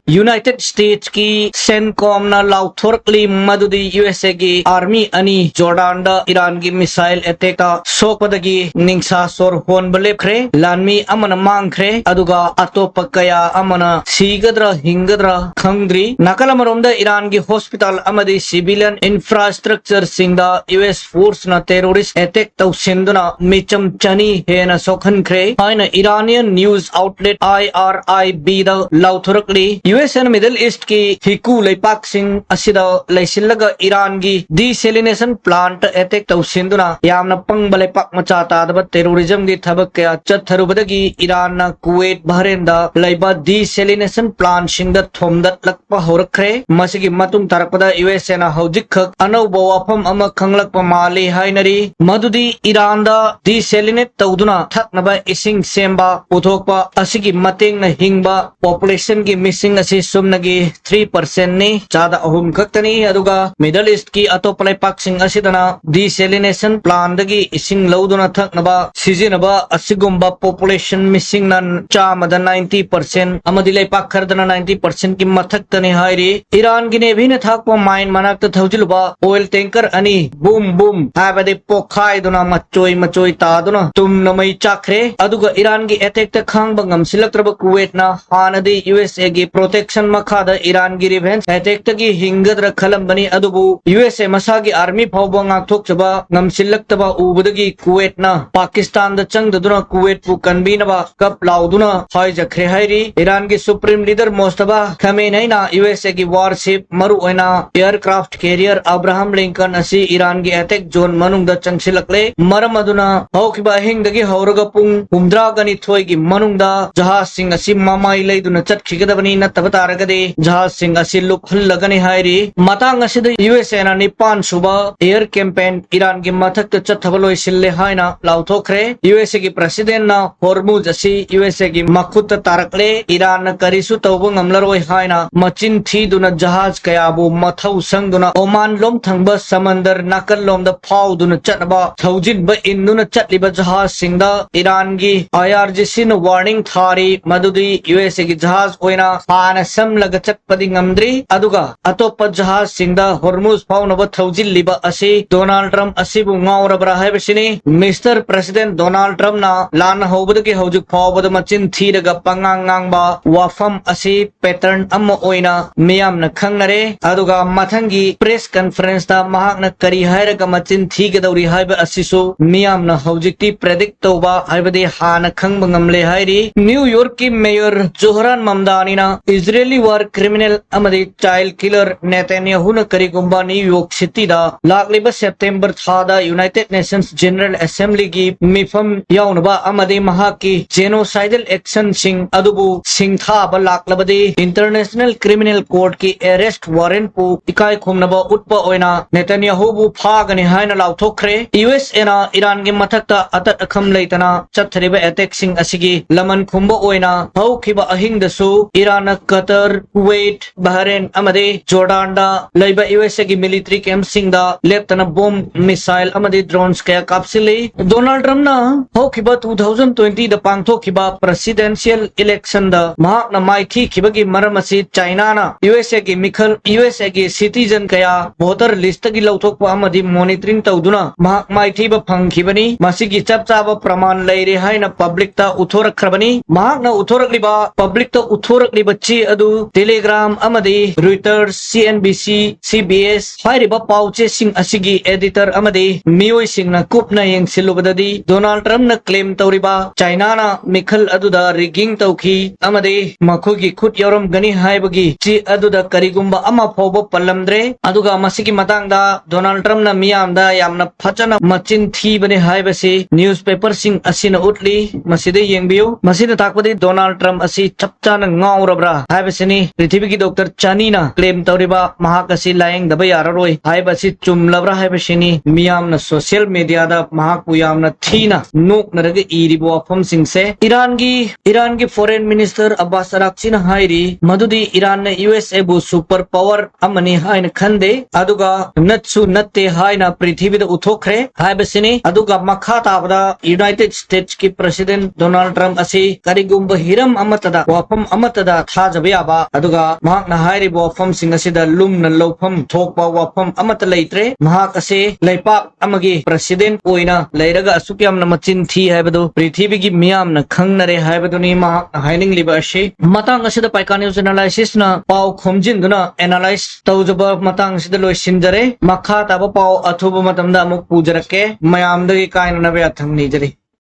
United states की सेनकॉम न लाउथोरकली मदुदी USA की आर्मी अनि जॉर्डान दा ईरान की मिसाइल अटैक ता सोकपदगी निंसा सोर होनबा लेपख्रे लानमी अमन मांगख्रे अदुगा अतोप कया अमन सीगद्रा हिंगद्रा खंगद्री नाकल अमरोमदा ईरान की हॉस्पिटल अमदी सिविलियन इंफ्रास्ट्रक्चर सिंगदा यूएस फोर्स न टेररिस्ट अटैक तौसिंदुना मिचम चनी हेना सोखनख्रे हाइना इरानियन न्यूज आउटलेट IRIB दा लाउथोरकली यूएस एंड मिडिल ईस्ट की हिकू लेपाक सिंग असिदा लैसिलगा ईरान की डीसेलिनेशन प्लांट अटैक तौसिंदुना यामना पंगबा लेपाक मचा तादबा टेररिज्म की थबक कया चथरुबदगी ईरान न कुवैत बहरेन दा लैबा डीसेलिनेशन प्लांट सिंगदा थोमदतलकपा होरख्रे मसिगी मतुंग तारकपदा यूएस एना हौजिक अनौबा वाफम अमा खंगलकपा माले हाइनरी मदुदी ईरान दा डीसेलिनेट तौदुना थकनबा इसिंग सेंबा पुथोकपा असिगी मतेंग न हिंगबा पॉपुलेशन की मिसिंग असि सुमनगी 3% ने चादा अहुम खक्तनी अदुगा मिडल ईस्ट की अतोप लेपाकसिंग असिदना डीसेलिनेशन प्लान दगी इसिंग लौदुना थकनबा सिजिनबा असिगुम्बा पॉपुलेशन मिसिंग न चामदा 90% अमदि लेपाक खरदना 90% की मथक्तनी हाइरी ईरान की नेवी ने थाकपा माइन मनाक थौजिलबा ऑयल टैंकर अनि बूम बूम हाबदे पोखाइदुना मचोई तादुना तुम नमई चाखरे अदुगा ईरान की अटैक त खांगबा ngамसिलक्त्रब कुवैतना हानदी यूएसए की प्रोटेक्शन मखादा ईरान की रिवेंज अटैक तगी हिंगद्र खलंबनी अदुबु यूएसए मसा की आर्मी फावबा ngakthokchaba ngамसिलक्तबा उबदगी कुवैतना पाकिस्तान द चंगदुना कुवैत पु कन्बीनबा कप लाउदुना हाइजखरे हाइरी ईरान की सुप्रीम लीडर मोस्तफा खमेनेना यूएसए की वारशिप मरु ओइना एयरक्राफ्ट कैरियर अब्राहम लिंकन असी ईरान की अटैक जोन मनुंग द चंगसिलक्ले मरम अदुना हौकिबा हिंगदगी हौरगा पुंग हुमद्रा गनी थोय की मनुंग दा जहाज सिंह असी मामाई लेदुना चटखिगदबनी नतब तारगदे जहाज सिंह असी लुखलगनी हाइरी मतांग असिद यूएसए ना निपान सुबा एयर कैंपेन ईरान की मथक चथबलोय सिल्ले हाइना लाउथोखरे यूएसए की प्रेसिडेंट ना होर्मुज असी यूएसए की मखुत तारकले ईरान करिसु तौबो ngamlaroy हाइना मचिन थीदुना जहाज कयाबु मथौ संगदुना ओमान लोम थंगबा समंदर नाकल लोम द फाउदुना चटबा थौजिनबा इन्नुना चटलिबा जहाज सिंगदा ईरान की IRGC न वार्निंग थारी मदुदी यूएसए की जहाज ओइना हाना समलग चटपदि ngamdri अदुगा अतोप जहाज सिंगदा होर्मुज फाउनबा थौजिल्लिबा असी डोनाल्ड ट्रम्प असिबु ngawrabra haibasini mister president Donald Trump ना लान हौबदगी हौजुक फावबद मचिन थीरगा पंगांगांगबा वाफम असी पैटर्न अम ओइना मियामना खंगनरे अदुगा मथंगी प्रेस कॉन्फ्रेंस दा महाकना करी हायरगा मचिन थीगदौरी हाइबा असिसु मियामना हौजिकती प्रेडिक्ट तौबा हाइबदि हाना खंगबा ngamle हाइरी न्यूयॉर्क की मेयर जोहरान ममदानीना इजरायली वार क्रिमिनल अमदी चाइल्ड किलर नेतन्याहू न करीगुंबा न्यूयॉर्क सिटी दा लाकलिबा सितंबर थादा यूनाइटेड नेशंस जनरल असेंबली की मिफम याउनबा अमदी महाकी जेनोसाइडल एक्शन सिंह अदुबु सिंथाबा लाकलबदी इंटरनेशनल क्रिमिनल कोर्ट की अरेस्ट वारंट पु इकाई खुमनबा उत्पा ओइना नेतन्याहू बु फागनि हाइना लाउथोखरे यूएस एना ईरान की मथक्ता अतत अखम लेतना चथरिबा अटैक सिंह असिगी लमन खुंबा ओइना हौखिबा अहिंगदसु ईरान कतर कुवैत बहरेन अमदे जॉर्डान दा लैबा यूएसए की मिलिट्री कैंप सिंह दा लेपतना बॉम्ब मिसाइल अमदे ड्रोन्स कया कापसिले डोनाल्ड ट्रम्प ना हौखिबा 2020 दा पांगथोखिबा प्रेसिडेंशियल इलेक्शन दा महाकना माइथी खिबगी मरम असि चाइना ना यूएसए की मिखल यूएसए की सिटीजन कया वोटर लिस्ट की लौथोकपा अमदि मॉनिटरिंग तौदुना महाक माइथीबा फंगखिबनी मसिगी चपचाबा प्रमाण लैरे हाइना पब्लिक ता उथोरखरबनी महाकना उथोरकलिबा पब्लिक ता उथोरकलिबा ची अदु टेलीग्राम अमदि रॉयटर्स CNBC CBS हाइरिबा पाउचे सिंह असिगी एडिटर अमदि मियोय सिंहना कुपना यंगसिलुबददी डोनाल्ड ट्रम्प न क्लेम तौरिबा चाइना ना मिखल अदुदा रिगिंग तौखी अमदि मखुगी खुट यौरम गनी हाइबगी ची अदुदा करिगुंबा अमा फोबो पल्लमद्रे अदुगा मसिगी मतांगदा डोनाल्ड ट्रम्प न मियामदा यामना फचना मचिन थीबने हाइबसे न्यूज़पेपर सिंह असिना उतली मसिदे यंगबियो मसिना ताकबदी डोनाल्ड ट्रम्प असि चपचाना ngawrabra हाइबसेनी पृथ्वी की डॉक्टर चानीना क्लेम तौरिबा महाकसी लायंग दबा याररोय हाइबसी चुमलब्रा हाइबसेनी मियामना सोशल मीडिया दा महाकु यामना थीना नोक नरगे इरिबो वाफम सिंहसे ईरान की फॉरेन मिनिस्टर अब्बास अराक्ची न हाइरी मदुदी ईरान ने यूएसए बु सुपर पावर अमनी हाइन खंदे अदुगा नत्सु नत्ते हाइना पृथ्वी दा उथोखरे हाइबसेनी अदुगा मखा ताबदा यूनाइटेड स्टेट्स की प्रेसिडेंट डोनाल्ड ट्रम्प असी करिगुंब हिरम अमतदा वाफम अमतदा था ꯊꯥꯖꯕ ꯌꯥꯕ ꯑꯗꯨꯒ ꯃꯍꯥꯛꯅ ꯍꯥꯏꯔꯤꯕ ꯋꯥꯐꯝꯁꯤꯡ ꯑꯁꯤꯗ ꯂꯨꯝꯅ ꯂꯧꯐꯝ ꯊꯣꯛꯄ ꯋꯥꯐꯝ ꯑꯃꯠꯇ ꯂꯩꯇ꯭ꯔꯦ ꯃꯍꯥꯛ ꯑꯁꯤ ꯂꯩꯄꯥꯛ ꯑꯃꯒꯤ ꯄ꯭ꯔꯁꯤꯗꯦꯟ ꯑꯣꯏꯅ ꯂꯩꯔꯒ ꯑꯁꯨꯛ ꯌꯥꯝꯅ ꯃꯆꯤꯟ ꯊꯤ ꯍꯥꯏꯕꯗꯨ ꯄ꯭ꯔꯤꯊꯤꯕꯤꯒꯤ ꯃꯤꯌꯥꯝꯅ ꯈꯪꯅꯔꯦ ꯍꯥꯏꯕꯗꯨꯅꯤ ꯃꯍꯥꯛꯅ ꯍꯥꯏꯅꯤꯡꯂꯤꯕ ꯑꯁꯤ ꯃꯇꯥꯡ ꯑꯁꯤꯗ ꯄꯥꯏꯀꯥ ꯅ꯭ꯌꯨꯁ ꯑꯦꯅꯥꯂꯥꯏꯁꯤꯁꯅ ꯄꯥꯎ ꯈꯣꯝꯖꯤꯟꯗꯨꯅ ꯑꯦꯅꯥꯂꯥꯏꯁ ꯇꯧꯖꯕ ꯃꯇꯥꯡ ꯑꯁꯤꯗ ꯂꯣꯏꯁꯤꯟꯖꯔꯦ ꯃꯈꯥ ꯇꯥꯕ ꯄꯥꯎ ꯑꯊꯨꯕ ꯃꯇꯝꯗ ꯑꯃꯨꯛ ꯄꯨꯖꯔꯛꯀꯦ ꯃꯌꯥꯝꯗꯒꯤ ꯀꯥꯏꯅꯅꯕ ꯌꯥꯊꯪ ꯅꯤꯖꯔꯤ